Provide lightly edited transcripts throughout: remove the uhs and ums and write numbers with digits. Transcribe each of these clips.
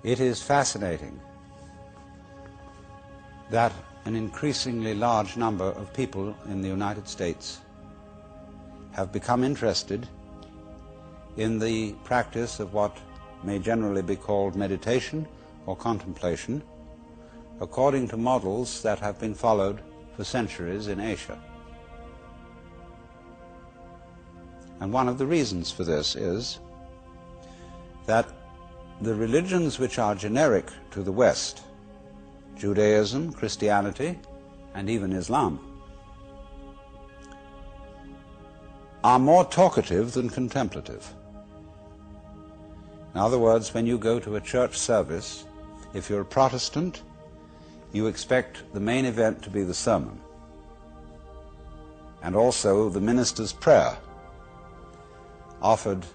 It is fascinating that an increasingly large number of people in the United States have become interested in the practice of what may generally be called meditation or contemplation, according to models that have been followed for centuries in Asia. And one of the reasons for this is that the religions which are generic to the West, Judaism, Christianity, and even Islam, are more talkative than contemplative. In other words, when you go to a church service, if you're a Protestant, you expect the main event to be the sermon, and also the minister's prayer, offered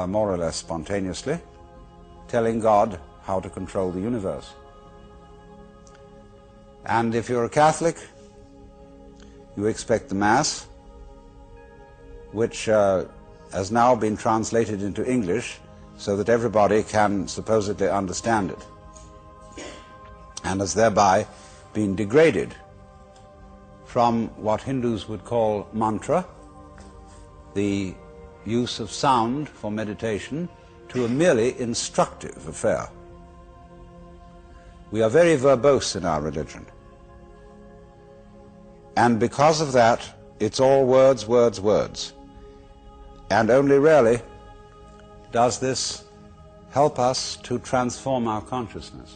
more or less spontaneously, telling God how to control the universe. And if you're a Catholic, you expect the Mass, which has now been translated into English so that everybody can supposedly understand it, and has thereby been degraded from what Hindus would call mantra, the use of sound for meditation, to a merely instructive affair. We are very verbose in our religion, and because of that, it's all words, words, words. And only rarely does this help us to transform our consciousness.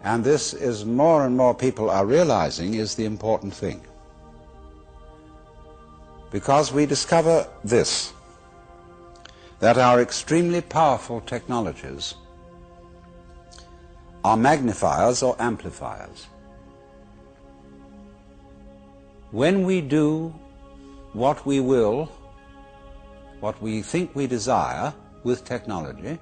And this is more and more people are realizing is the important thing. Because we discover this, that our extremely powerful technologies are magnifiers or amplifiers. When we do what we will, what we think we desire with technology,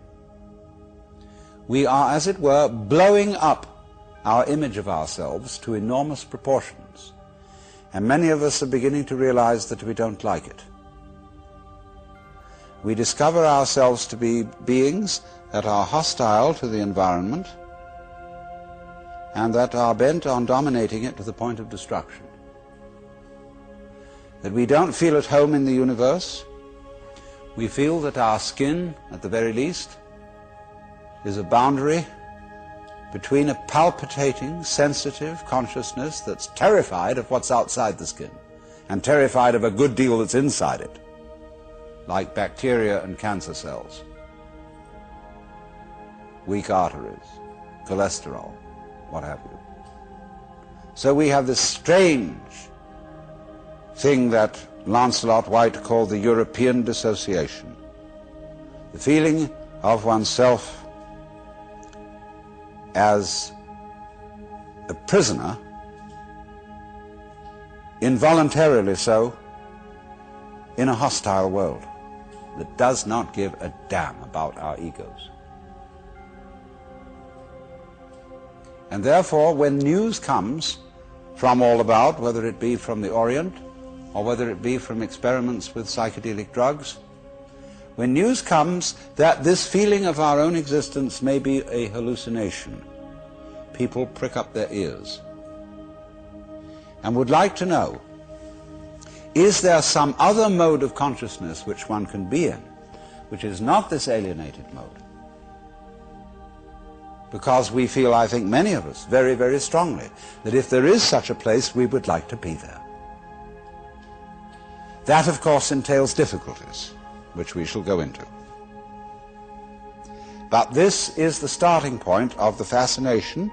we are, as it were, blowing up our image of ourselves to enormous proportions. And many of us are beginning to realize that we don't like it. We discover ourselves to be beings that are hostile to the environment and that are bent on dominating it to the point of destruction. That we don't feel at home in the universe. We feel that our skin, at the very least, is a boundary between a palpitating, sensitive consciousness that's terrified of what's outside the skin and terrified of a good deal that's inside it, like bacteria and cancer cells, weak arteries, cholesterol, what have you. So we have this strange thing that Lancelot White called the European dissociation, the feeling of oneself as a prisoner, involuntarily so, in a hostile world that does not give a damn about our egos. And therefore, when news comes from all about, whether it be from the Orient or whether it be from experiments with psychedelic drugs, when news comes that this feeling of our own existence may be a hallucination, people prick up their ears and would like to know, is there some other mode of consciousness which one can be in, which is not this alienated mode? Because we feel, I think many of us, very, very strongly, that if there is such a place, we would like to be there. That, of course, entails difficulties, which we shall go into. But this is the starting point of the fascination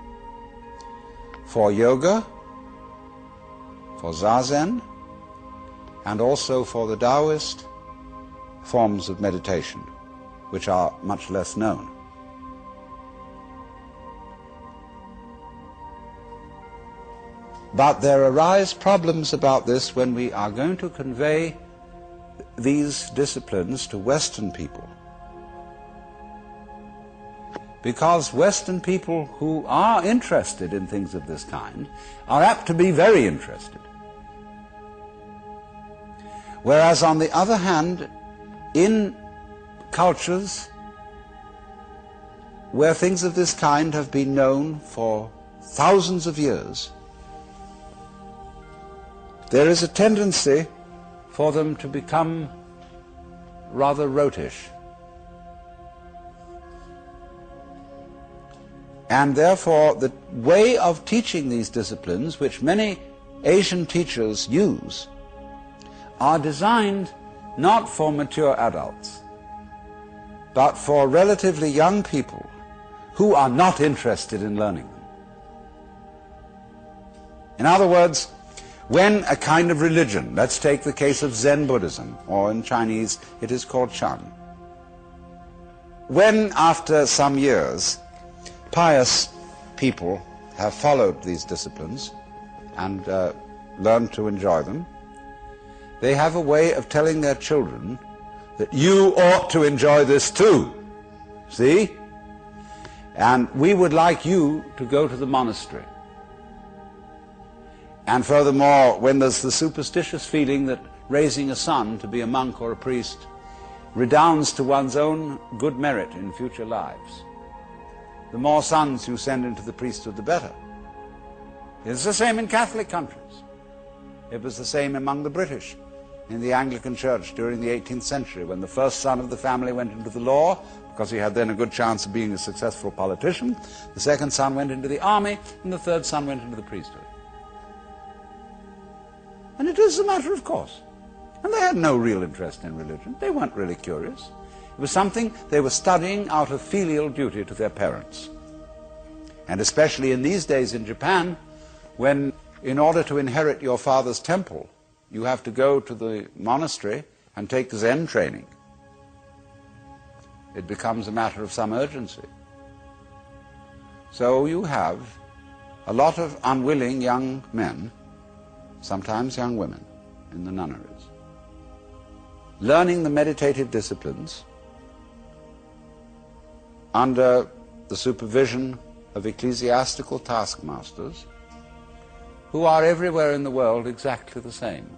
for yoga, for Zazen, and also for the Taoist forms of meditation, which are much less known. But there arise problems about this when we are going to convey these disciplines to Western people. Because Western people who are interested in things of this kind are apt to be very interested. Whereas on the other hand, in cultures where things of this kind have been known for thousands of years, there is a tendency for them to become rather rotish. And therefore the way of teaching these disciplines, which many Asian teachers use, are designed not for mature adults, but for relatively young people who are not interested in learning them. In other words, when a kind of religion, let's take the case of Zen Buddhism, or in Chinese it is called Chan, when after some years pious people have followed these disciplines and learned to enjoy them, they have a way of telling their children that you ought to enjoy this too. See? And we would like you to go to the monastery. And furthermore, when there's the superstitious feeling that raising a son to be a monk or a priest redounds to one's own good merit in future lives, the more sons you send into the priesthood, the better. It's the same in Catholic countries. It was the same among the British in the Anglican Church during the 18th century, when the first son of the family went into the law, because he had then a good chance of being a successful politician. The second son went into the army, and the third son went into the priesthood. And it is a matter of course. And they had no real interest in religion. They weren't really curious. It was something they were studying out of filial duty to their parents. And especially in these days in Japan, when in order to inherit your father's temple, you have to go to the monastery and take Zen training. It becomes a matter of some urgency. So you have a lot of unwilling young men, sometimes young women, in the nunneries, learning the meditative disciplines under the supervision of ecclesiastical taskmasters who are everywhere in the world exactly the same.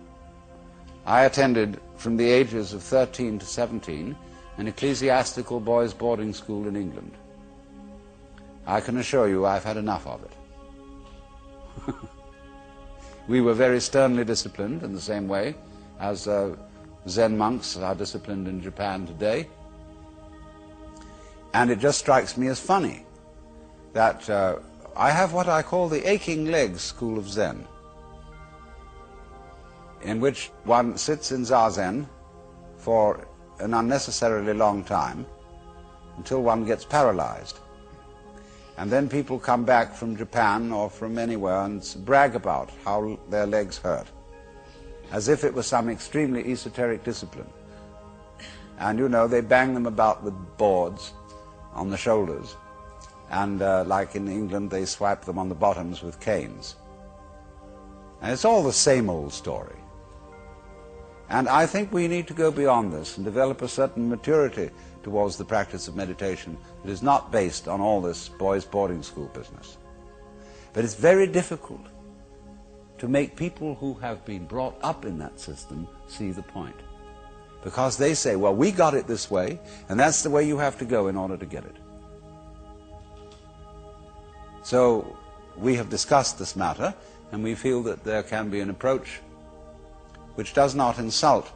I attended from the ages of 13 to 17 an ecclesiastical boys' boarding school in England. I can assure you I've had enough of it. We were very sternly disciplined in the same way as Zen monks are disciplined in Japan today. And it just strikes me as funny that I have what I call the aching legs school of Zen, in which one sits in Zazen for an unnecessarily long time until one gets paralyzed. And then people come back from Japan or from anywhere and brag about how their legs hurt, as if it was some extremely esoteric discipline. And you know, they bang them about with boards on the shoulders, and like in England they swipe them on the bottoms with canes. And it's all the same old story. And I think we need to go beyond this and develop a certain maturity towards the practice of meditation that is not based on all this boys' boarding school business. But it's very difficult to make people who have been brought up in that system see the point. Because they say, well, we got it this way, and that's the way you have to go in order to get it. So we have discussed this matter, and we feel that there can be an approach which does not insult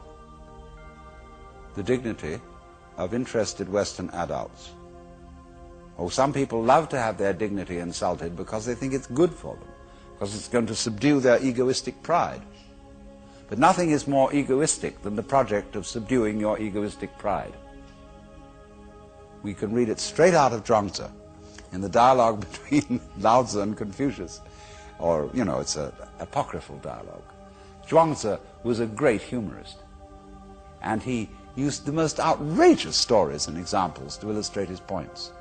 the dignity of interested Western adults. Oh, some people love to have their dignity insulted because they think it's good for them, because it's going to subdue their egoistic pride. But nothing is more egoistic than the project of subduing your egoistic pride. We can read it straight out of Zhuangzi in the dialogue between Lao Tzu and Confucius, or, you know, it's an apocryphal dialogue. Zhuangzi was a great humorist, and he used the most outrageous stories and examples to illustrate his points.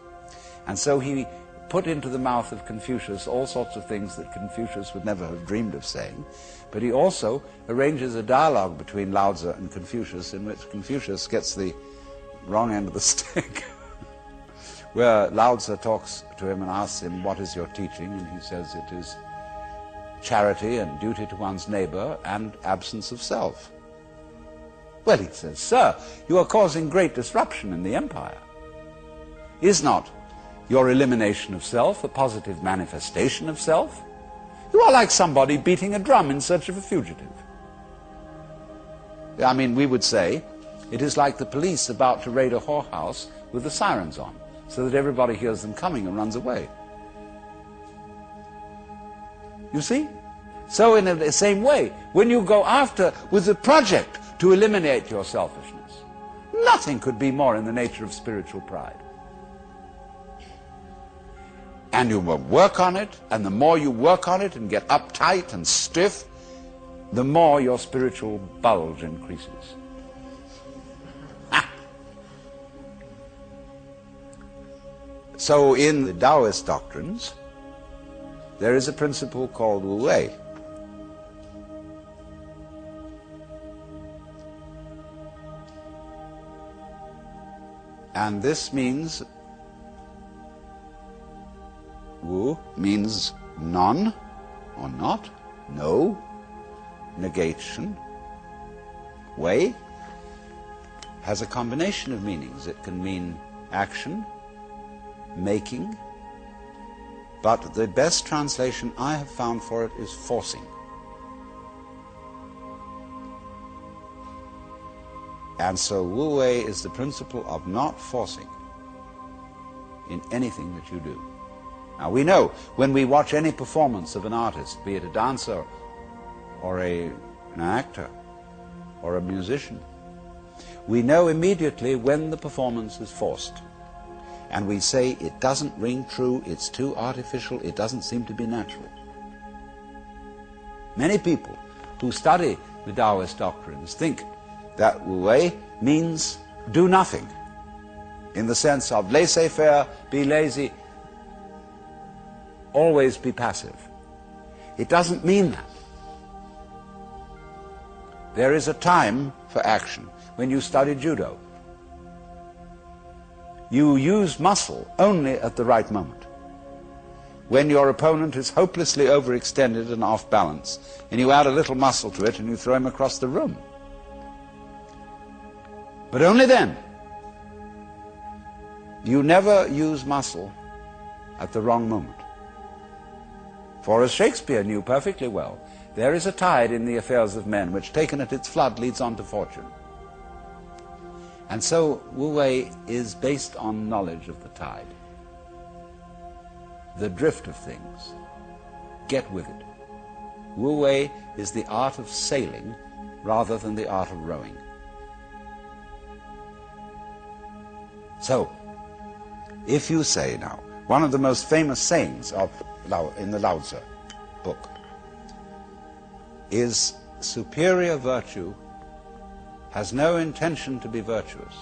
And so he put into the mouth of Confucius all sorts of things that Confucius would never have dreamed of saying, but he also arranges a dialogue between Lao Tzu and Confucius in which Confucius gets the wrong end of the stick, where Lao Tzu talks to him and asks him, what is your teaching? And he says it is charity and duty to one's neighbor and absence of self. Well, he says, sir, you are causing great disruption in the empire. Is not your elimination of self a positive manifestation of self? You are like somebody beating a drum in search of a fugitive. I mean, we would say, it is like the police about to raid a whorehouse with the sirens on, so that everybody hears them coming and runs away. You see? So in the same way, when you go after with a project to eliminate your selfishness, nothing could be more in the nature of spiritual pride. And you will work on it, and the more you work on it and get uptight and stiff, the more your spiritual bulge increases. So in the Taoist doctrines, there is a principle called Wu Wei. And this means, Wu means none or not, no, negation. Wei has a combination of meanings. It can mean action, making, but the best translation I have found for it is forcing. And so Wu Wei is the principle of not forcing in anything that you do. Now we know when we watch any performance of an artist, be it a dancer or an actor or a musician, we know immediately when the performance is forced. And we say it doesn't ring true, it's too artificial, it doesn't seem to be natural. Many people who study the Taoist doctrines think that Wu Wei means do nothing, in the sense of laissez-faire, be lazy, always be passive. It doesn't mean that. There is a time for action. When you study judo, you use muscle only at the right moment. When your opponent is hopelessly overextended and off balance, and you add a little muscle to it and you throw him across the room. But only then. You never use muscle at the wrong moment. For as Shakespeare knew perfectly well, there is a tide in the affairs of men which, taken at its flood, leads on to fortune. And so Wu Wei is based on knowledge of the tide, the drift of things. Get with it. Wu Wei is the art of sailing rather than the art of rowing. So, if you say now, one of the most famous sayings in the Lao Tzu book is, superior virtue has no intention to be virtuous,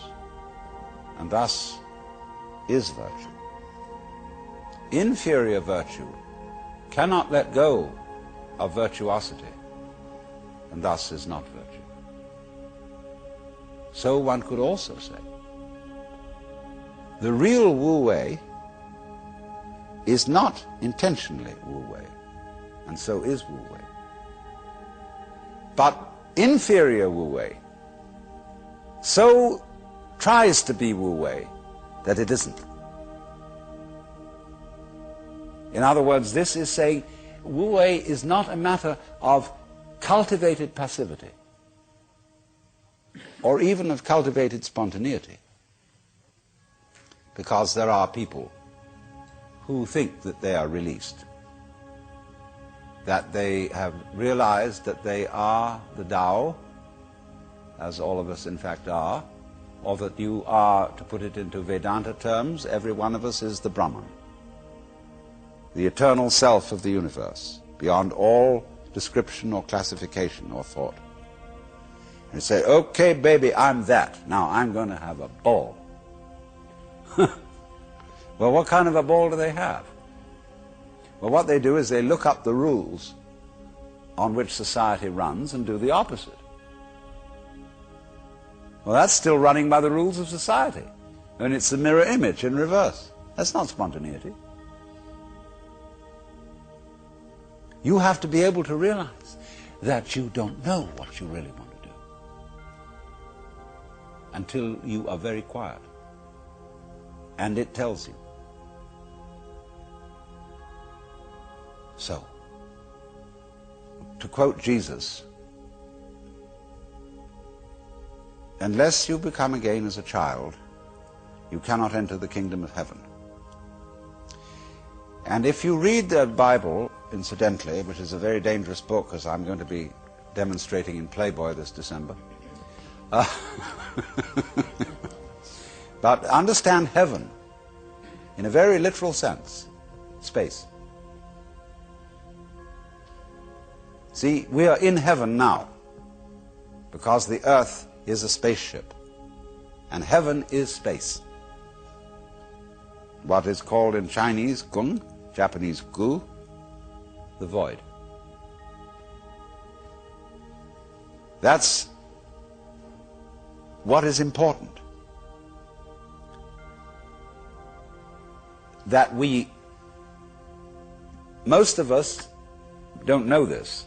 and thus is virtue. Inferior virtue cannot let go of virtuosity, and thus is not virtue. So one could also say, the real Wu Wei is not intentionally Wu Wei, and so is Wu Wei. But inferior Wu Wei so tries to be Wu Wei that it isn't. In other words, this is saying Wu Wei is not a matter of cultivated passivity or even of cultivated spontaneity. Because there are people who think that they are released, that they have realized that they are the Tao, as all of us in fact are, or that you are, to put it into Vedanta terms, every one of us is the Brahman, the eternal self of the universe, beyond all description or classification or thought. And you say, okay, baby, I'm that. Now I'm going to have a ball. Well, what kind of a ball do they have? Well, what they do is they look up the rules on which society runs and do the opposite. Well, that's still running by the rules of society. And it's the mirror image in reverse. That's not spontaneity. You have to be able to realize that you don't know what you really want to do. until you are very quiet. And it tells you. So, to quote Jesus, unless you become again as a child, you cannot enter the kingdom of heaven. And if you read the Bible, incidentally, which is a very dangerous book, as I'm going to be demonstrating in Playboy this December, but understand heaven in a very literal sense, space. See, we are in heaven now because the earth is a spaceship and heaven is space. What is called in Chinese gung, Japanese gu, the void. That's what is important. That most of us don't know this.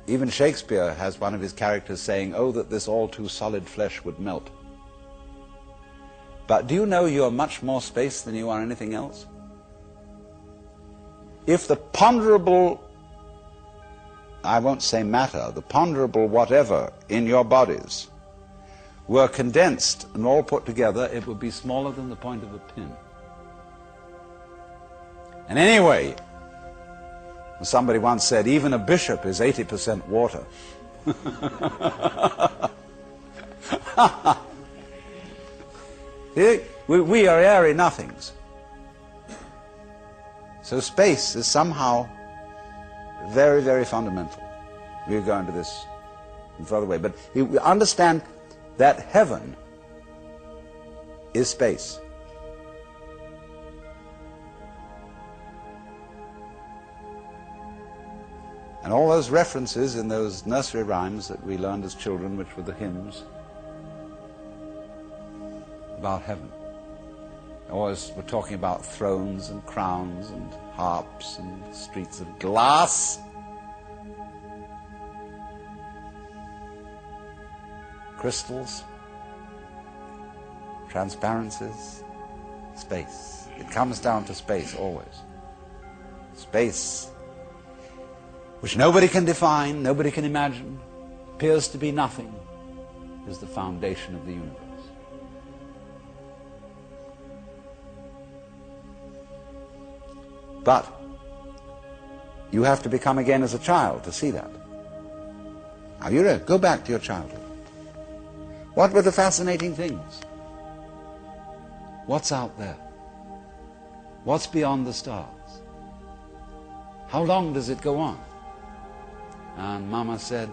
Even Shakespeare has one of his characters saying, "Oh, that this all too solid flesh would melt." But do you know you are much more space than you are anything else? If the ponderable, I won't say matter, the ponderable whatever in your bodies were condensed and all put together, it would be smaller than the point of a pin. And anyway, somebody once said, even a bishop is 80% water. We are airy nothings. So space is somehow very, very fundamental. We'll go into this in further way. But we understand that heaven is space. And all those references in those nursery rhymes that we learned as children, which were the hymns about heaven. Always we're talking about thrones and crowns and harps and streets of glass. Crystals, transparencies, space. It comes down to space always. Space, which nobody can define, nobody can imagine, appears to be nothing, is the foundation of the universe. But you have to become again as a child to see that. Now you go back to your childhood. What were the fascinating things? What's out there? What's beyond the stars? How long does it go on? And Mama said,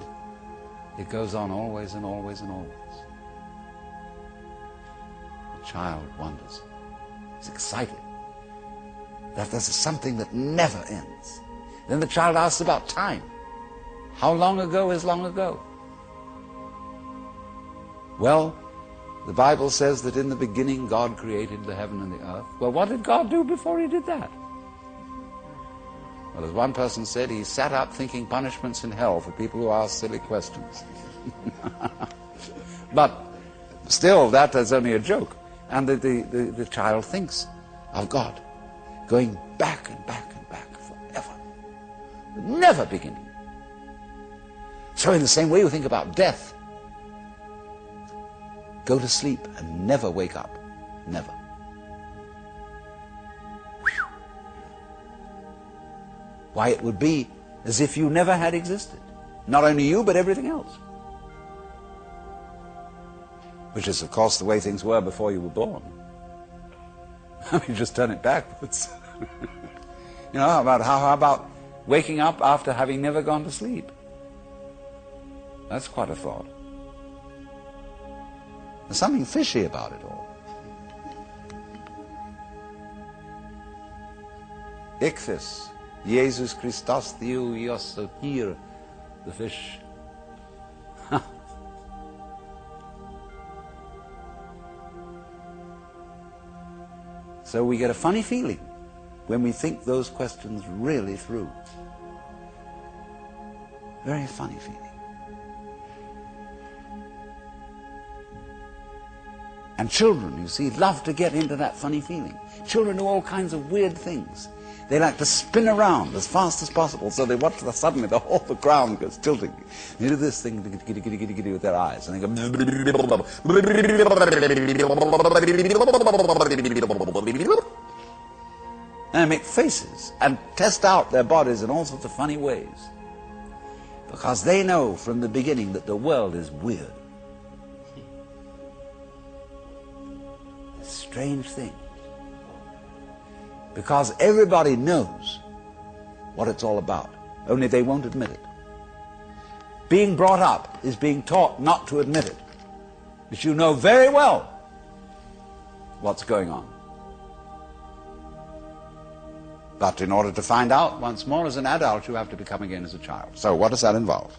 it goes on always and always and always. The child wonders. He's excited. That there's something that never ends. Then the child asks about time. How long ago is long ago? Well, the Bible says that in the beginning God created the heaven and the earth. Well, what did God do before he did that? Well, as one person said, he sat up thinking punishments in hell for people who ask silly questions. But still, that is only a joke. And the child thinks of God going back and back and back forever, never beginning. So in the same way you think about death. Go to sleep and never wake up. Never. Whew. Why, it would be as if you never had existed. Not only you, but everything else. Which is, of course, the way things were before you were born. I mean, just turn it backwards. You know, how about waking up after having never gone to sleep? That's quite a thought. There's something fishy about it all. Ichthys, Jesus Christos Theou Iosotir, the fish. So we get a funny feeling when we think those questions really through. Very funny feeling. And children, you see, love to get into that funny feeling. Children do all kinds of weird things. They like to spin around as fast as possible, so they watch suddenly the whole the ground goes tilting. They do this thing with their eyes, and they go and they make faces and test out their bodies in all sorts of funny ways, because they know from the beginning that the world is weird. A strange thing. Because everybody knows what it's all about, only they won't admit it. Being brought up is being taught not to admit it, but you know very well what's going on. But in order to find out once more as an adult, you have to become again as a child. So what does that involve?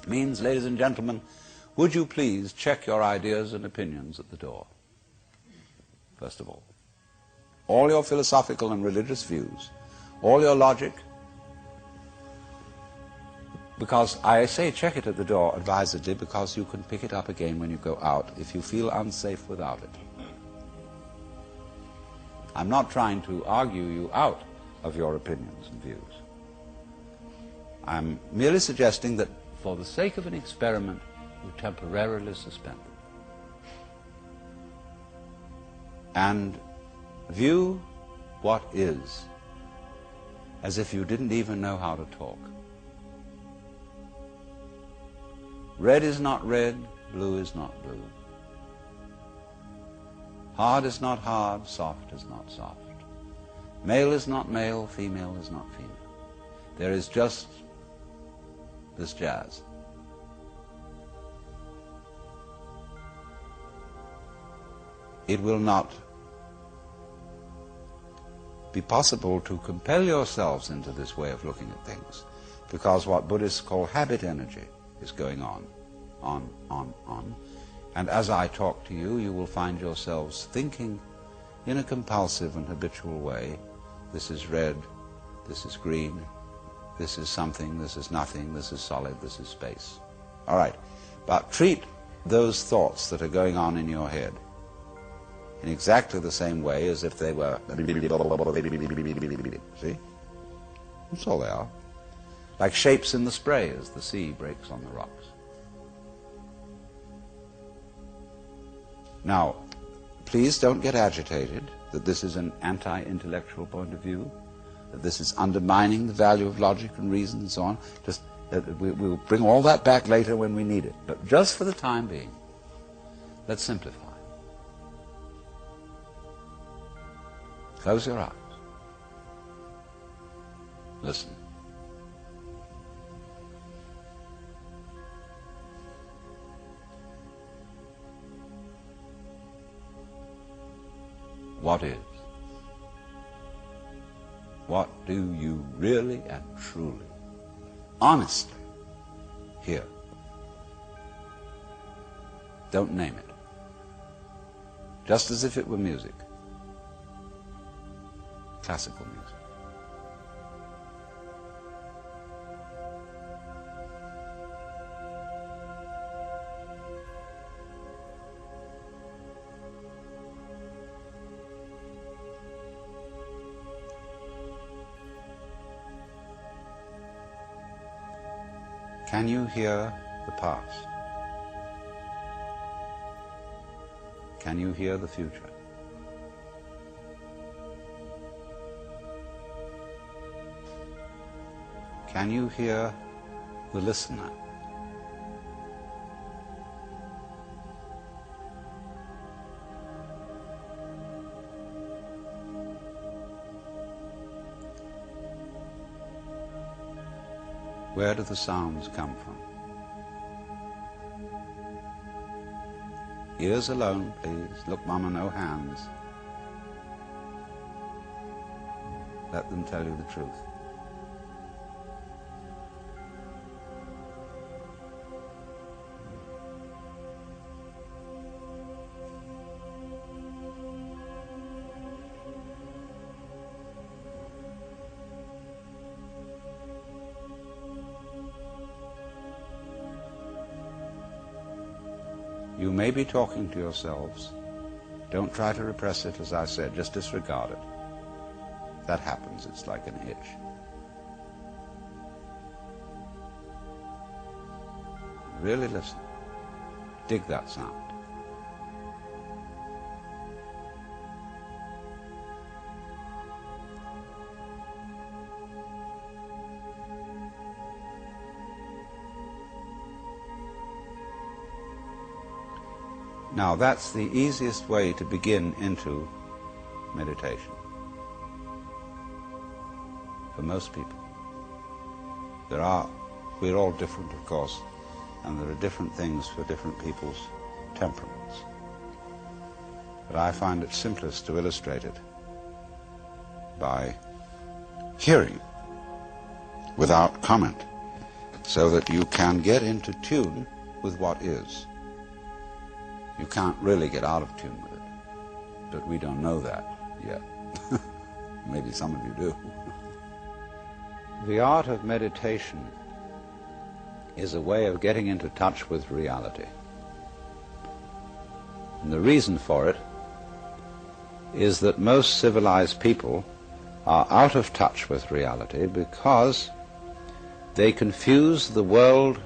It means, ladies and gentlemen, would you please check your ideas and opinions at the door, first of all. All your philosophical and religious views, all your logic, because I say check it at the door advisedly, because you can pick it up again when you go out if you feel unsafe without it. I'm not trying to argue you out of your opinions and views. I'm merely suggesting that for the sake of an experiment, you temporarily suspend them. And view what is as if you didn't even know how to talk. Red is not red, blue is not blue. Hard is not hard, soft is not soft. Male is not male, female is not female. There is just this jazz. It will not be possible to compel yourselves into this way of looking at things, because what Buddhists call habit energy is going on. And as I talk to you, you will find yourselves thinking in a compulsive and habitual way. This is red, this is green, this is something, this is nothing, this is solid, this is space. All right, but treat those thoughts that are going on in your head in exactly the same way as if they were, see? That's all they are. Like shapes in the spray as the sea breaks on the rocks. Now, please don't get agitated that this is an anti-intellectual point of view, that this is undermining the value of logic and reason and so on. Just, we'll bring all that back later when we need it. But just for the time being, let's simplify. Close your eyes. Listen. What is? What do you really and truly, honestly hear? Don't name it. Just as if it were music. Classical music. Can you hear the past? Can you hear the future? Can you hear the listener? Where do the sounds come from? Ears alone, please. Look, Mama, no hands. Let them tell you the truth. You may be talking to yourselves Don't try to repress it, as I said, just disregard it. That happens, it's like an itch. Really listen. Dig that sound. Now that's the easiest way to begin into meditation for most people. We're all different, of course, and there are different things for different people's temperaments. But I find it simplest to illustrate it by hearing without comment, so that you can get into tune with what is. You can't really get out of tune with it, but we don't know that yet. Maybe some of you do. The art of meditation is a way of getting into touch with reality. And the reason for it is that most civilized people are out of touch with reality because they confuse the world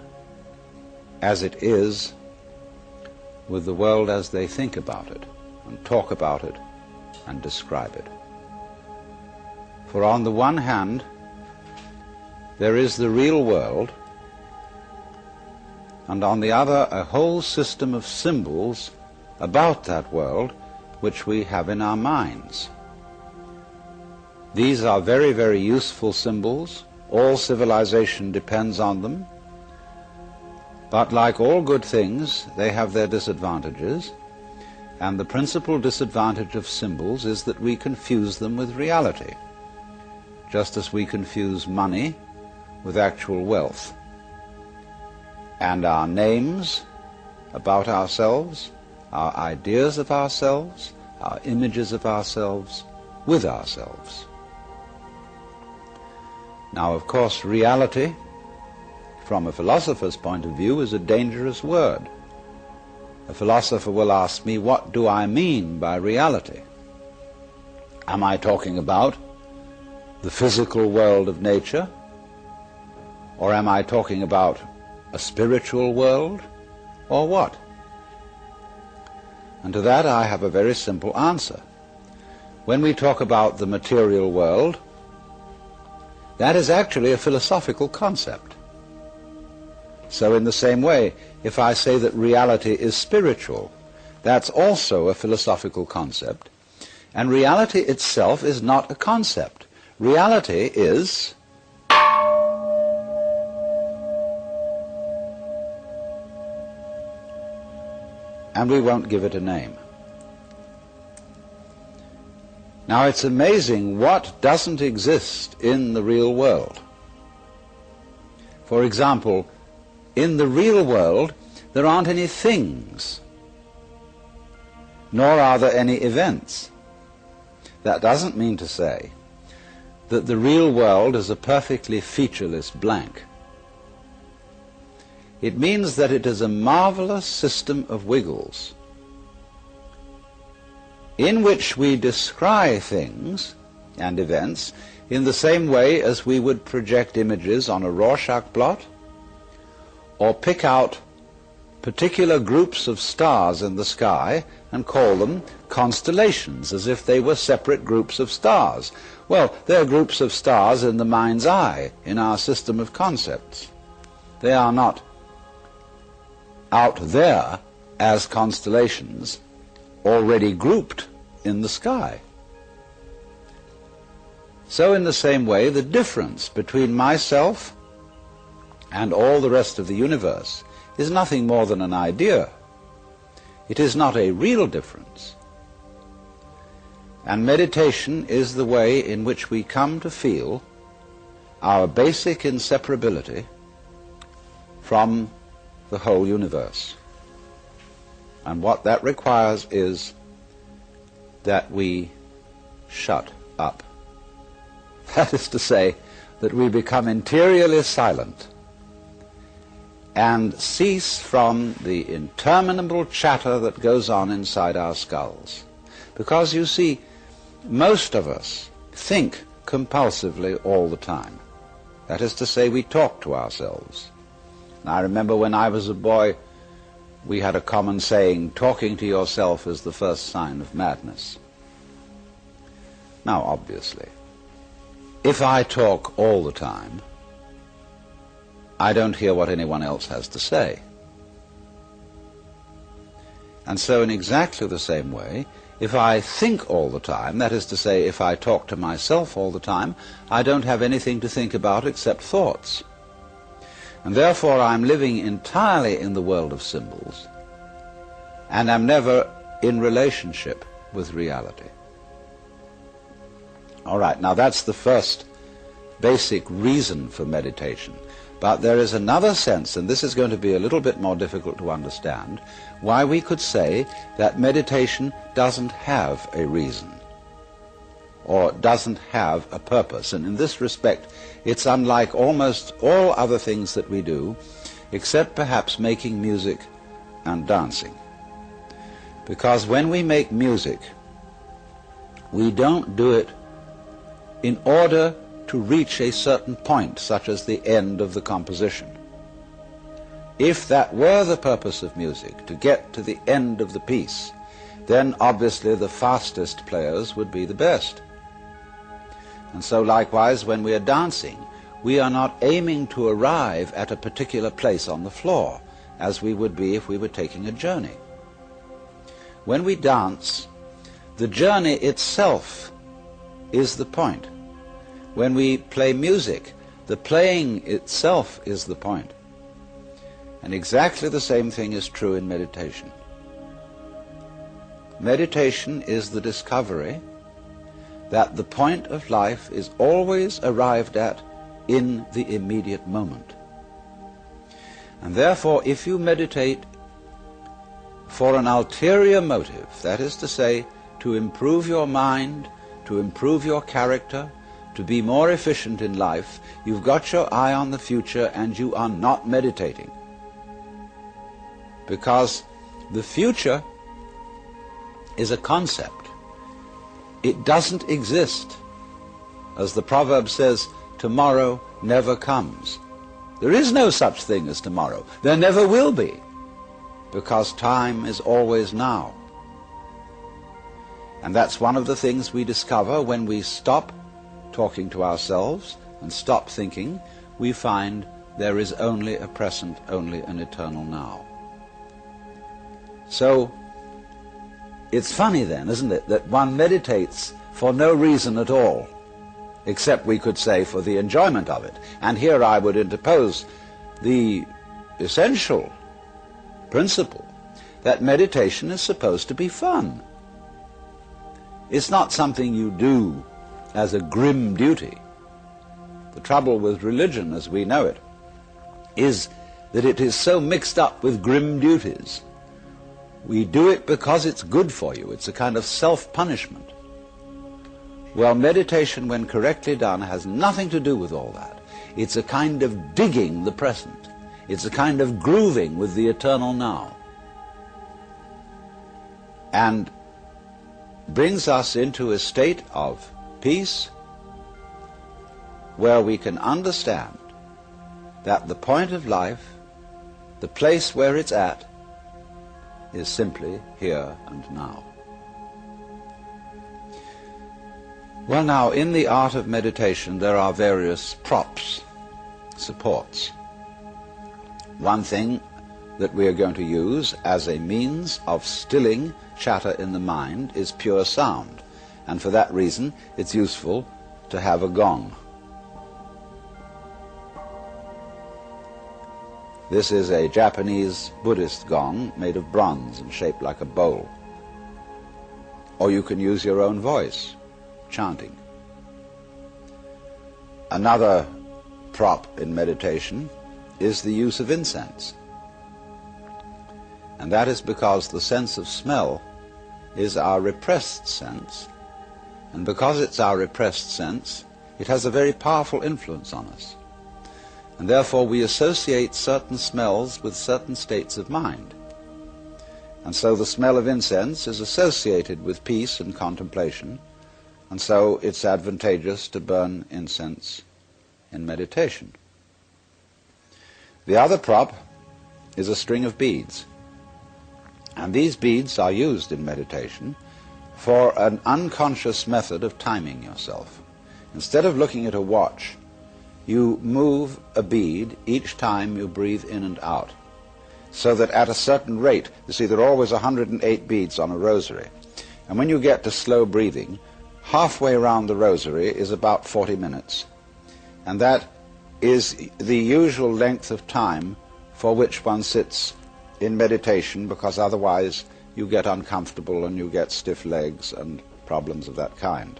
as it is with the world as they think about it, and talk about it, and describe it. For on the one hand, there is the real world, and on the other, a whole system of symbols about that world which we have in our minds. These are very, very useful symbols. All civilization depends on them. But like all good things, they have their disadvantages, and the principal disadvantage of symbols is that we confuse them with reality, just as we confuse money with actual wealth, and our names about ourselves, our ideas of ourselves, our images of ourselves with ourselves. Now, of course, reality, from a philosopher's point of view, is a dangerous word. A philosopher will ask me, what do I mean by reality? Am I talking about the physical world of nature? Or am I talking about a spiritual world? Or what? And to that I have a very simple answer. When we talk about the material world, that is actually a philosophical concept. So in the same way, if I say that reality is spiritual, that's also a philosophical concept. And reality itself is not a concept. Reality is and we won't give it a name. Now it's amazing what doesn't exist in the real world. For example, in the real world, there aren't any things, nor are there any events. That doesn't mean to say that the real world is a perfectly featureless blank. It means that it is a marvelous system of wiggles in which we descry things and events in the same way as we would project images on a Rorschach blot, or pick out particular groups of stars in the sky and call them constellations, as if they were separate groups of stars. Well, they're groups of stars in the mind's eye, in our system of concepts. They are not out there as constellations already grouped in the sky. So in the same way, the difference between myself and all the rest of the universe is nothing more than an idea. It is not a real difference. And meditation is the way in which we come to feel our basic inseparability from the whole universe. And what that requires is that we shut up. That is to say, that we become interiorly silent and cease from the interminable chatter that goes on inside our skulls. Because you see, most of us think compulsively all the time. That is to say, we talk to ourselves. And I remember when I was a boy, we had a common saying, talking to yourself is the first sign of madness. Now, obviously, if I talk all the time, I don't hear what anyone else has to say. And so in exactly the same way, if I think all the time, that is to say, if I talk to myself all the time, I don't have anything to think about except thoughts. And therefore I'm living entirely in the world of symbols, and I'm never in relationship with reality. All right, now that's the first basic reason for meditation. But there is another sense, and this is going to be a little bit more difficult to understand, why we could say that meditation doesn't have a reason or doesn't have a purpose. And in this respect, it's unlike almost all other things that we do, except perhaps making music and dancing. Because when we make music, we don't do it in order to reach a certain point, such as the end of the composition. If that were the purpose of music, to get to the end of the piece, then obviously the fastest players would be the best. And so likewise, when we are dancing, we are not aiming to arrive at a particular place on the floor, as we would be if we were taking a journey. When we dance, the journey itself is the point. When we play music, the playing itself is the point. And exactly the same thing is true in meditation. Meditation is the discovery that the point of life is always arrived at in the immediate moment. And therefore, if you meditate for an ulterior motive, that is to say, to improve your mind, to improve your character, to be more efficient in life, you've got your eye on the future and you are not meditating. Because the future is a concept. It doesn't exist. As the proverb says, tomorrow never comes. There is no such thing as tomorrow. There never will be, because time is always now. And that's one of the things we discover when we stop talking to ourselves and stop thinking. We find there is only a present, only an eternal now. So it's funny then, isn't it, that one meditates for no reason at all, except we could say for the enjoyment of it. And here I would interpose the essential principle that meditation is supposed to be fun. It's not something you do as a grim duty. The trouble with religion as we know it is that it is so mixed up with grim duties. We do it because it's good for you. It's a kind of self-punishment. Well, meditation, when correctly done, has nothing to do with all that. It's a kind of digging the present. It's a kind of grooving with the eternal now. And brings us into a state of peace where we can understand that the point of life, the place where it's at, is simply here and now. Well, now, in the art of meditation, there are various props, supports. One thing that we are going to use as a means of stilling chatter in the mind is pure sound, and for that reason it's useful to have a gong. This is a Japanese Buddhist gong made of bronze and shaped like a bowl. Or you can use your own voice, chanting. Another prop in meditation is the use of incense. And that is because the sense of smell is our repressed sense. And because it's our repressed sense, it has a very powerful influence on us. And therefore we associate certain smells with certain states of mind. And so the smell of incense is associated with peace and contemplation, and so it's advantageous to burn incense in meditation. The other prop is a string of beads. And these beads are used in meditation for an unconscious method of timing yourself. Instead of looking at a watch, you move a bead each time you breathe in and out, so that at a certain rate, you see there are always 108 beads on a rosary, and when you get to slow breathing, halfway around the rosary is about 40 minutes, and that is the usual length of time for which one sits in meditation, because otherwise you get uncomfortable and you get stiff legs and problems of that kind.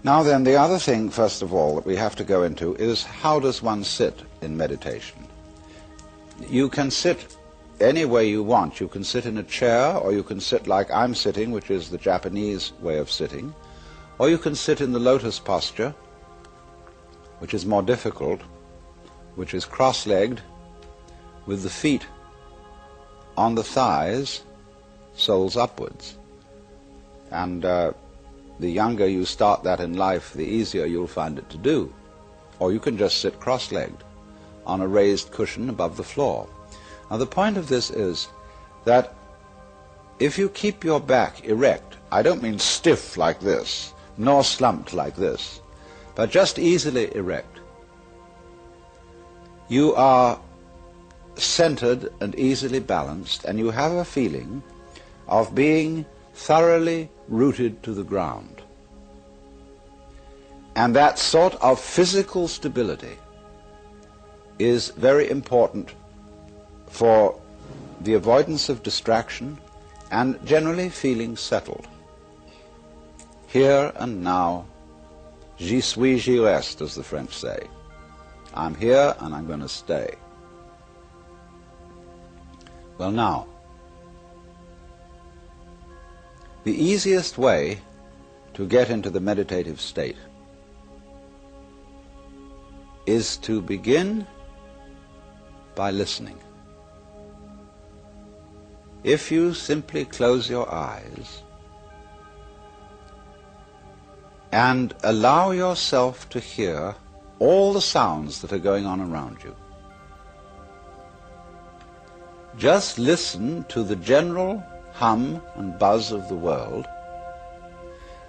Now then, the other thing, first of all, that we have to go into is how does one sit in meditation? You can sit any way you want. You can sit in a chair, or you can sit like I'm sitting, which is the Japanese way of sitting, or you can sit in the lotus posture, which is more difficult, which is cross-legged, with the feet on the thighs, soles upwards. And the younger you start that in life, the easier you'll find it to do. Or you can just sit cross-legged on a raised cushion above the floor. Now the point of this is that if you keep your back erect, I don't mean stiff like this, nor slumped like this, but just easily erect, you are centered and easily balanced, and you have a feeling of being thoroughly rooted to the ground. And that sort of physical stability is very important for the avoidance of distraction and generally feeling settled. Here and now, j'y suis, j'y reste, as the French say. I'm here and I'm going to stay. Well now, the easiest way to get into the meditative state is to begin by listening. If you simply close your eyes and allow yourself to hear all the sounds that are going on around you, just listen to the general hum and buzz of the world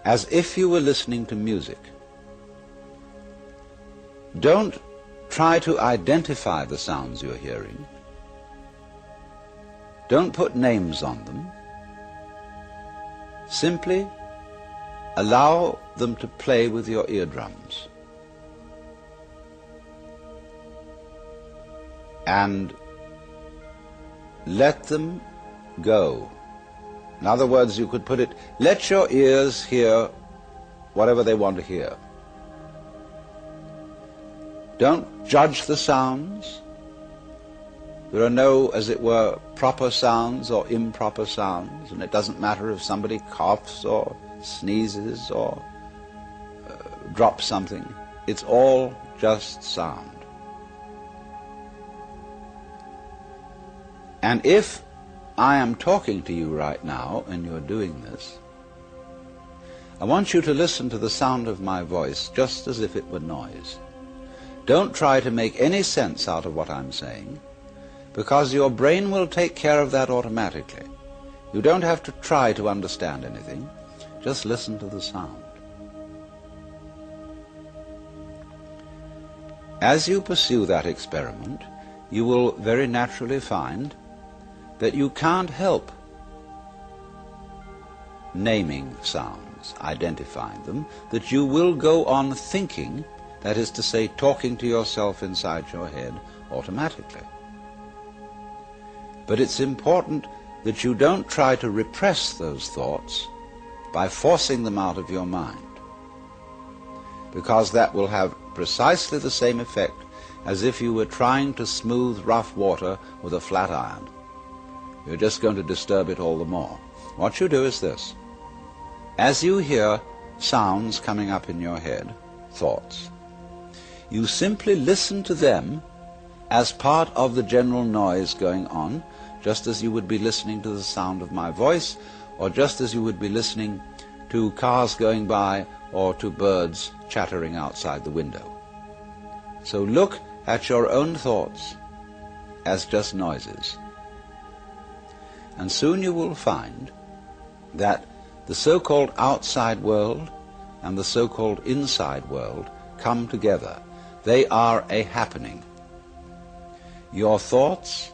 as if you were listening to music. Don't try to identify the sounds you're hearing. Don't put names on them. Simply allow them to play with your eardrums. And let them go. In other words, you could put it, let your ears hear whatever they want to hear. Don't judge the sounds. There are no, as it were, proper sounds or improper sounds, and it doesn't matter if somebody coughs or sneezes or drops something. It's all just sound. And if I am talking to you right now and you're doing this, I want you to listen to the sound of my voice just as if it were noise. Don't try to make any sense out of what I'm saying, because your brain will take care of that automatically. You don't have to try to understand anything. Just listen to the sound. As you pursue that experiment, you will very naturally find that you can't help naming sounds, identifying them, that you will go on thinking, that is to say, talking to yourself inside your head automatically. But it's important that you don't try to repress those thoughts by forcing them out of your mind, because that will have precisely the same effect as if you were trying to smooth rough water with a flat iron. You're just going to disturb it all the more. What you do is this. As you hear sounds coming up in your head, thoughts, you simply listen to them as part of the general noise going on, just as you would be listening to the sound of my voice, or just as you would be listening to cars going by or to birds chattering outside the window. So look at your own thoughts as just noises. And soon you will find that the so-called outside world and the so-called inside world come together. They are a happening. Your thoughts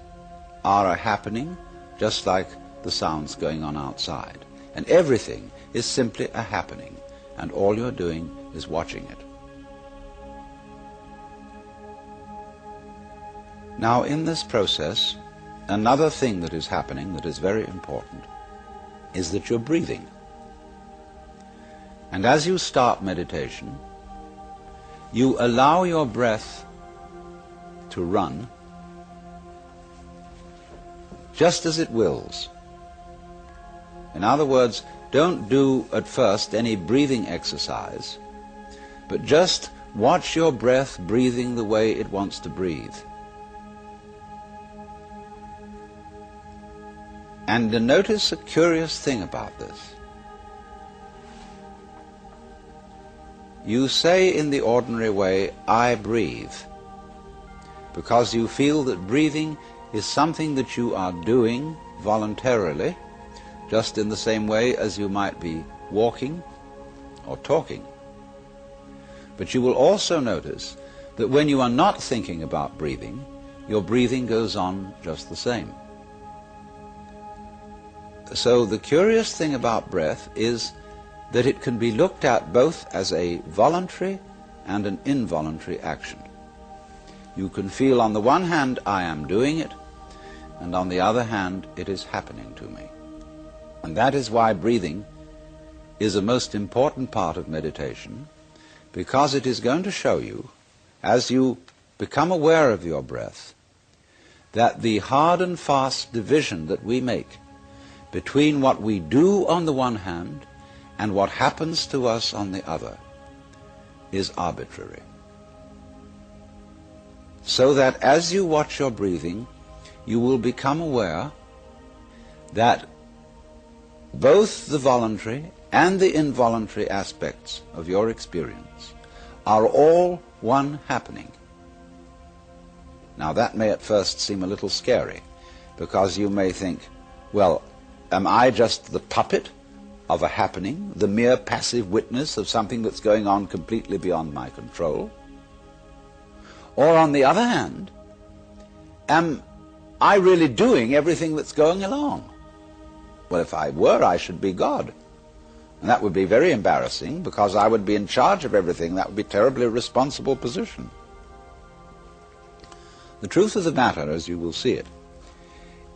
are a happening, just like the sounds going on outside. And everything is simply a happening, and all you're doing is watching it. Now, in this process, another thing that is happening that is very important is that you're breathing. And as you start meditation, you allow your breath to run just as it wills. In other words, don't do at first any breathing exercise, but just watch your breath breathing the way it wants to breathe. And notice a curious thing about this. You say in the ordinary way, I breathe, because you feel that breathing is something that you are doing voluntarily, just in the same way as you might be walking or talking. But you will also notice that when you are not thinking about breathing, your breathing goes on just the same. So the curious thing about breath is that it can be looked at both as a voluntary and an involuntary action. You can feel on the one hand, I am doing it, and on the other hand, it is happening to me. And that is why breathing is a most important part of meditation, because it is going to show you, as you become aware of your breath, that the hard and fast division that we make between what we do on the one hand and what happens to us on the other is arbitrary. So that as you watch your breathing, you will become aware that both the voluntary and the involuntary aspects of your experience are all one happening. Now that may at first seem a little scary, because you may think, well, am I just the puppet of a happening, the mere passive witness of something that's going on completely beyond my control? Or on the other hand, am I really doing everything that's going along? Well, if I were, I should be God. And that would be very embarrassing, because I would be in charge of everything. That would be a terribly responsible position. The truth of the matter, as you will see it,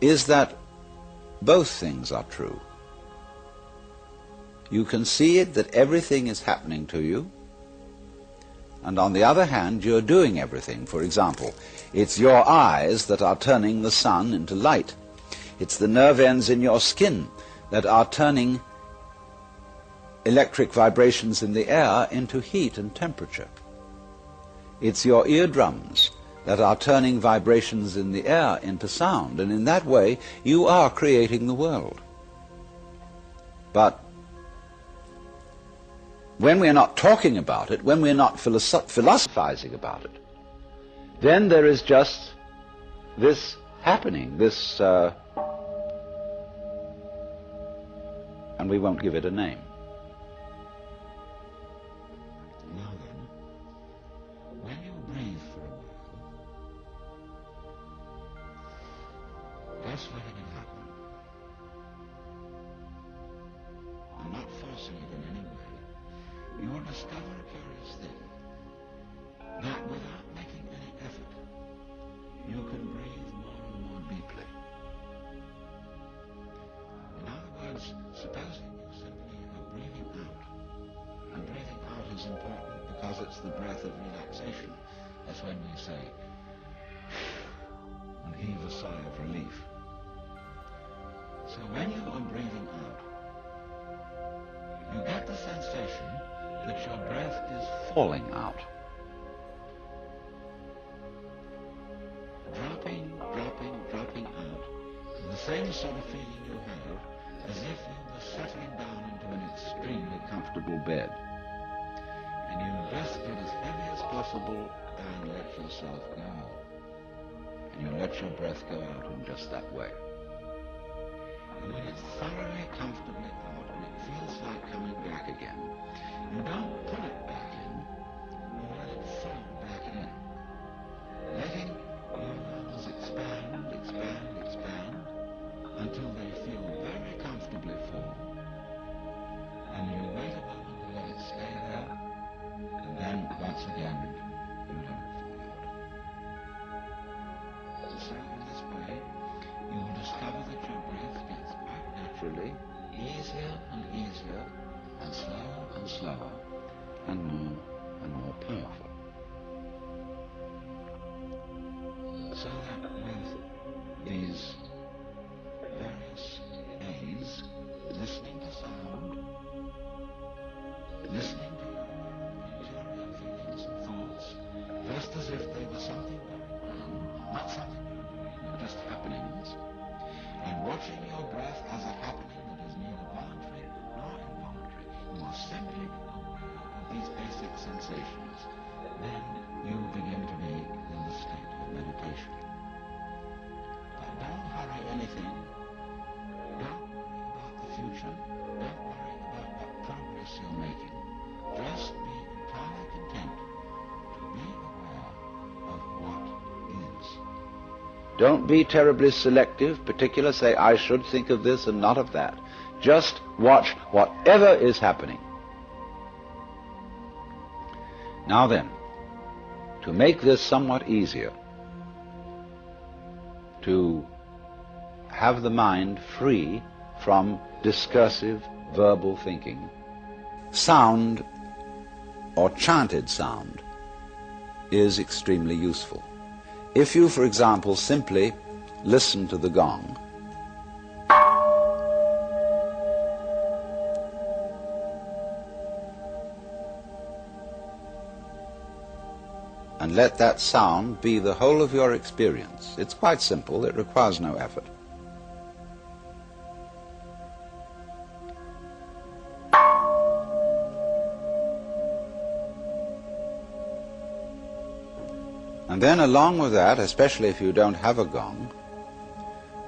is that both things are true. You can see it that everything is happening to you, and on the other hand, you're doing everything. For example, it's your eyes that are turning the sun into light. It's the nerve ends in your skin that are turning electric vibrations in the air into heat and temperature. It's your eardrums that are turning vibrations in the air into sound, and in that way you are creating the world. But when we're not talking about it, when we're not philosophizing about it, then there is just this happening, this, and we won't give it a name. Now then, when you breathe for a while, just letting it happen. I'm not forcing it in any way. You will discover a curious thing, that without making any effort, you can breathe more and more deeply. In other words, supposing you simply are breathing out, and breathing out is important because it's the breath of relaxation. That's when we say, and heave a sigh of relief. So when you are breathing out, you get the sensation that your breath is falling out. same sort of feeling you have as if you were settling down into an extremely comfortable bed. And you just get as heavy as possible and let yourself go. And you let your breath go out in just that way. And when it's thoroughly comfortably out and it feels like coming back again, you don't pull it back in, you let it flow back in. Letting your lungs expand, expand, expand, until they feel very comfortably full. And you wait a moment to let it stay there, and then once again, you let it fall out. And so in this way, you will discover that your breath gets quite naturally easier and easier, and slower, and more powerful. So that with these various aids, listening to sound, listening to your interior feelings and thoughts, just as if they were something going on, not something you're doing, they're just happenings, and watching your breath as a happening that is neither voluntary nor involuntary, you are simply aware of these basic sensations, then you begin to be in the state of meditation. But don't hurry anything. Don't worry about the future. Don't worry about what progress you're making. Just be entirely content to be aware of what is. Don't be terribly selective, particular, say, I should think of this and not of that. Just watch whatever is happening. Now then, to make this somewhat easier, to have the mind free from discursive verbal thinking, sound or chanted sound is extremely useful. If you, for example, simply listen to the gong, and let that sound be the whole of your experience. It's quite simple, it requires no effort. And then along with that, especially if you don't have a gong,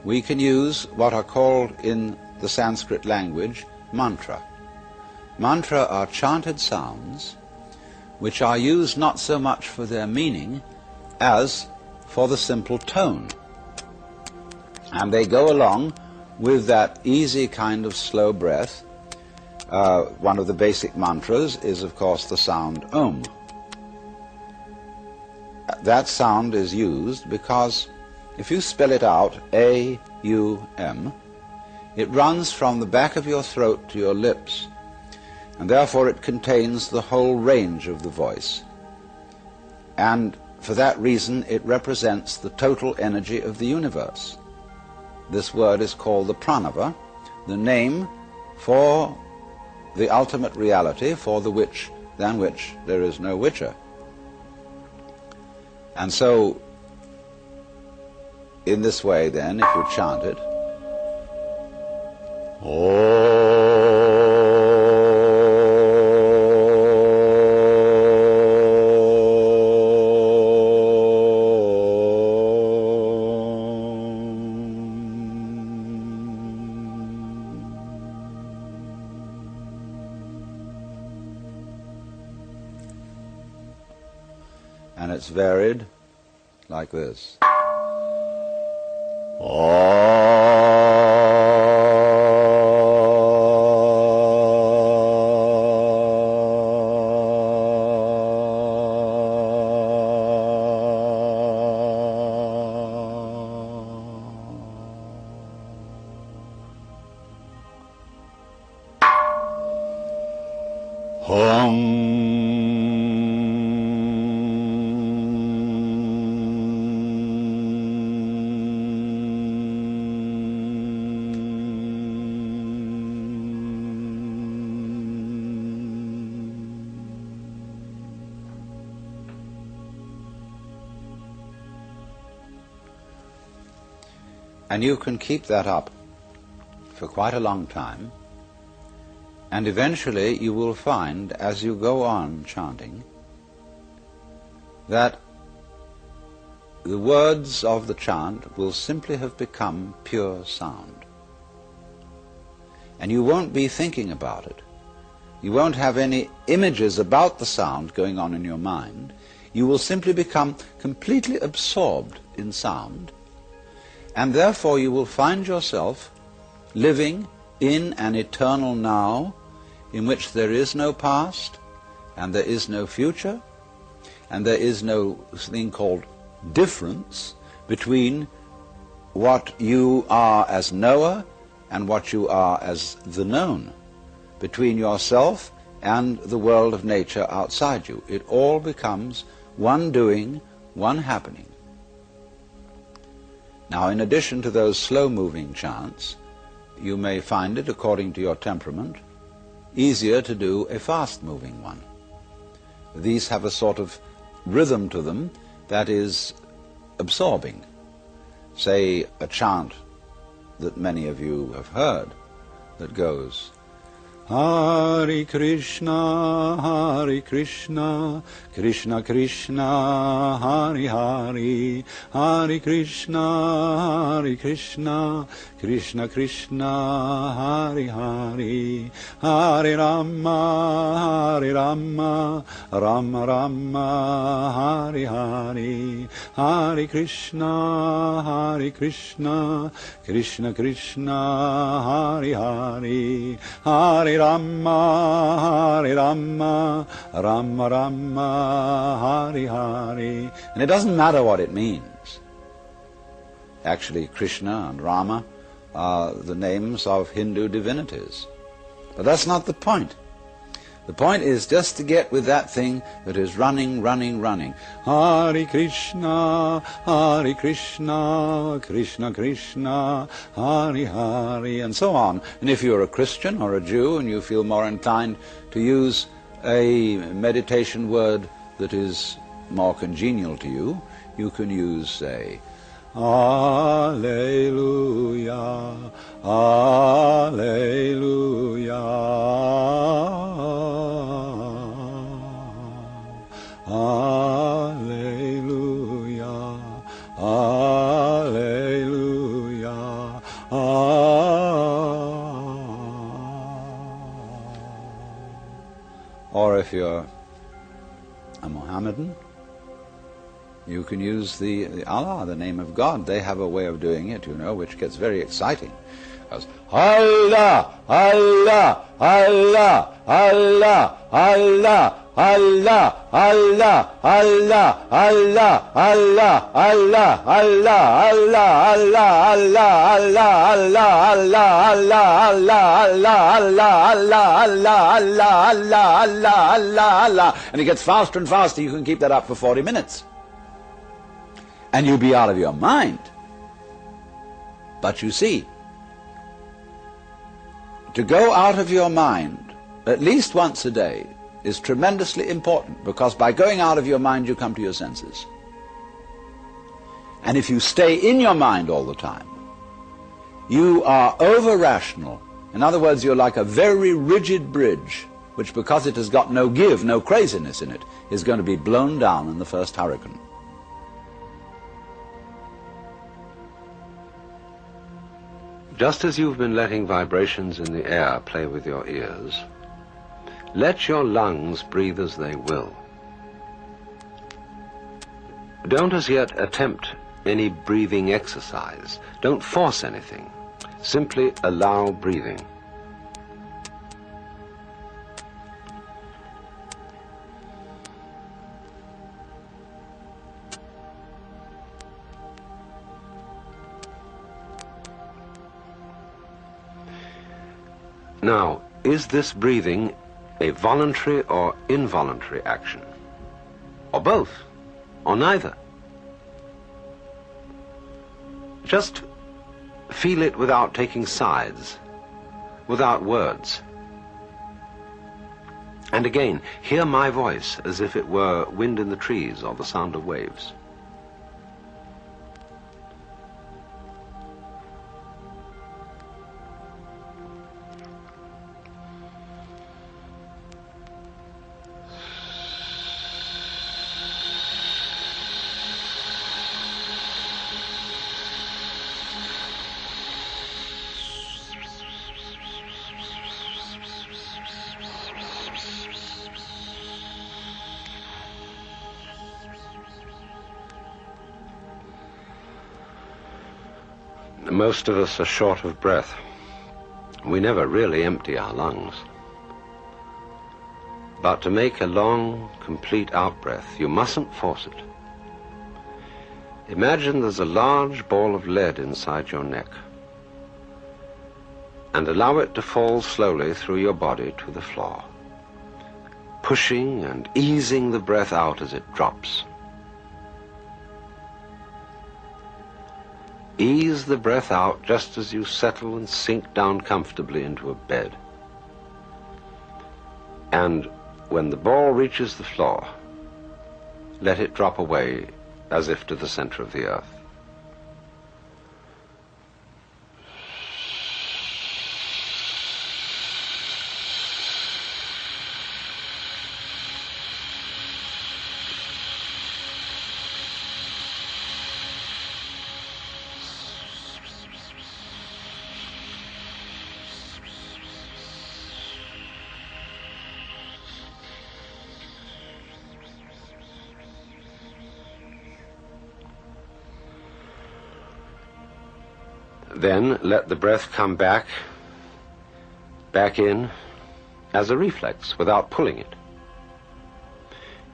we can use what are called in the Sanskrit language mantra. Mantra are chanted sounds which are used not so much for their meaning as for the simple tone. And they go along with that easy kind of slow breath. One of the basic mantras is, of course, the sound Om. That sound is used because if you spell it out, A-U-M, it runs from the back of your throat to your lips, and therefore it contains the whole range of the voice. And for that reason it represents the total energy of the universe. This word is called the pranava, the name for the ultimate reality, for the which, than which there is no whicher. And so, in this way then, if you chant it, and it's varied like this. And you can keep that up for quite a long time, and eventually you will find, as you go on chanting, that the words of the chant will simply have become pure sound. And you won't be thinking about it. You won't have any images about the sound going on in your mind. You will simply become completely absorbed in sound, and therefore you will find yourself living in an eternal now in which there is no past and there is no future and there is no thing called difference between what you are as knower and what you are as the known, between yourself and the world of nature outside you. It all becomes one doing, one happening. Now, in addition to those slow-moving chants, you may find it, according to your temperament, easier to do a fast-moving one. These have a sort of rhythm to them that is absorbing. Say a chant that many of you have heard that goes, Hare Krishna, Krishna Krishna, Hare Hare, Hare Krishna, Krishna Krishna, Hare Hare, Hare Rama, Rama Rama, Hare Hare, Hare Krishna, Krishna Krishna, Hare Hare, Hare Rama, Rama Rama, Hare Hare. And it doesn't matter what it means. Actually, Krishna and Rama are the names of Hindu divinities. But that's not the point. The point is just to get with that thing that is running. Hare Krishna, Krishna Krishna, Hare Hare, and so on. And if you're a Christian or a Jew and you feel more inclined to use a meditation word that is more congenial to you, you can use, say, Alleluia, Alleluia, Alleluia, Alleluia, Or if you're a Mohammedan, you can use the Allah, the name of God. They have a way of doing it, you know, which gets very exciting. As Allah, Allah, Allah, Allah, Allah, Allah, Allah, Allah, Allah, Allah, Allah, Allah, Allah, and it gets faster and faster. You can keep that up for 40 minutes. And you'll be out of your mind. But you see, to go out of your mind at least once a day is tremendously important, because by going out of your mind you come to your senses. And if you stay in your mind all the time, you are over-rational. In other words, you're like a very rigid bridge, which, because it has got no give, no craziness in it, is going to be blown down in the first hurricane. Just as you've been letting vibrations in the air play with your ears, let your lungs breathe as they will. Don't as yet attempt any breathing exercise. Don't force anything. Simply allow breathing. Now, is this breathing a voluntary or involuntary action? Or both? Or neither? Just feel it without taking sides, without words. And again, hear my voice as if it were wind in the trees or the sound of waves. Most of us are short of breath. We never really empty our lungs. But to make a long, complete out-breath, you mustn't force it. Imagine there's a large ball of lead inside your neck, and allow it to fall slowly through your body to the floor, pushing and easing the breath out as it drops. Ease the breath out just as you settle and sink down comfortably into a bed. And when the ball reaches the floor, let it drop away as if to the center of the earth. Then let the breath come back in as a reflex without pulling it.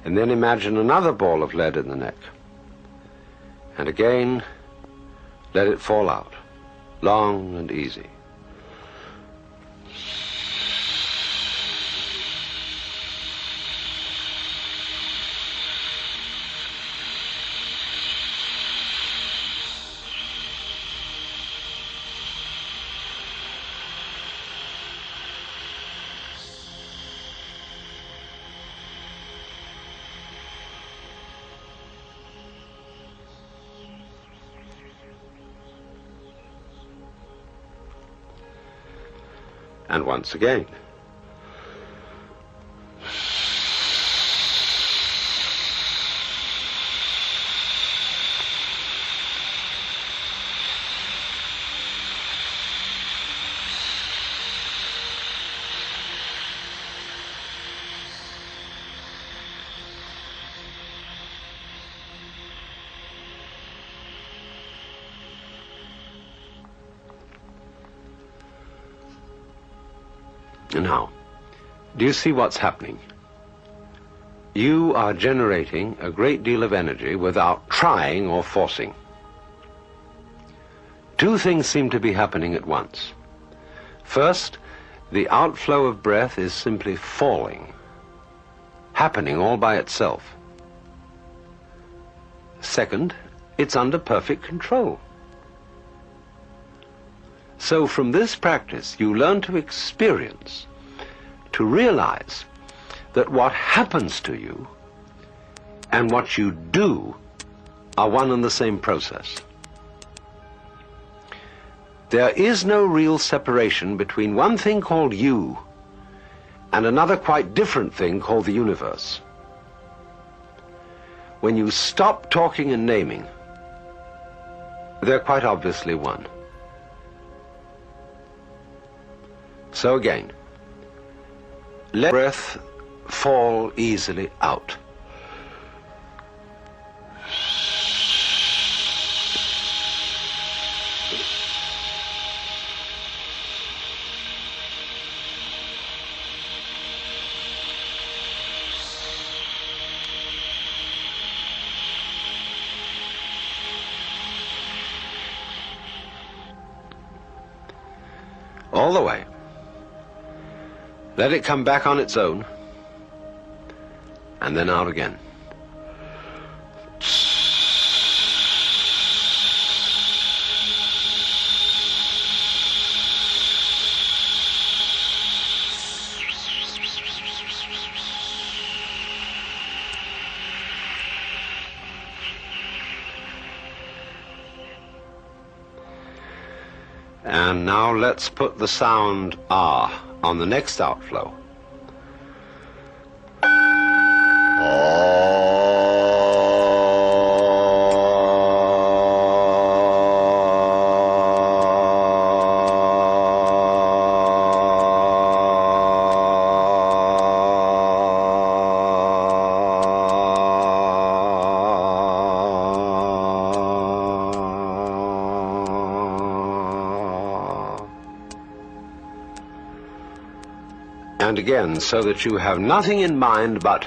And then imagine another ball of lead in the neck. And again, let it fall out, long and easy. And once again. Now, do you see what's happening? You are generating a great deal of energy without trying or forcing. Two things seem to be happening at once. First, the outflow of breath is simply falling, happening all by itself. Second, it's under perfect control. So from this practice, you learn to experience, to realize that what happens to you and what you do are one and the same process. There is no real separation between one thing called you and another quite different thing called the universe. When you stop talking and naming, they're quite obviously one. So again, let breath fall easily out. All the way. Let it come back on its own, and then out again. And now let's put the sound ah on the next outflow. And again, so that you have nothing in mind but...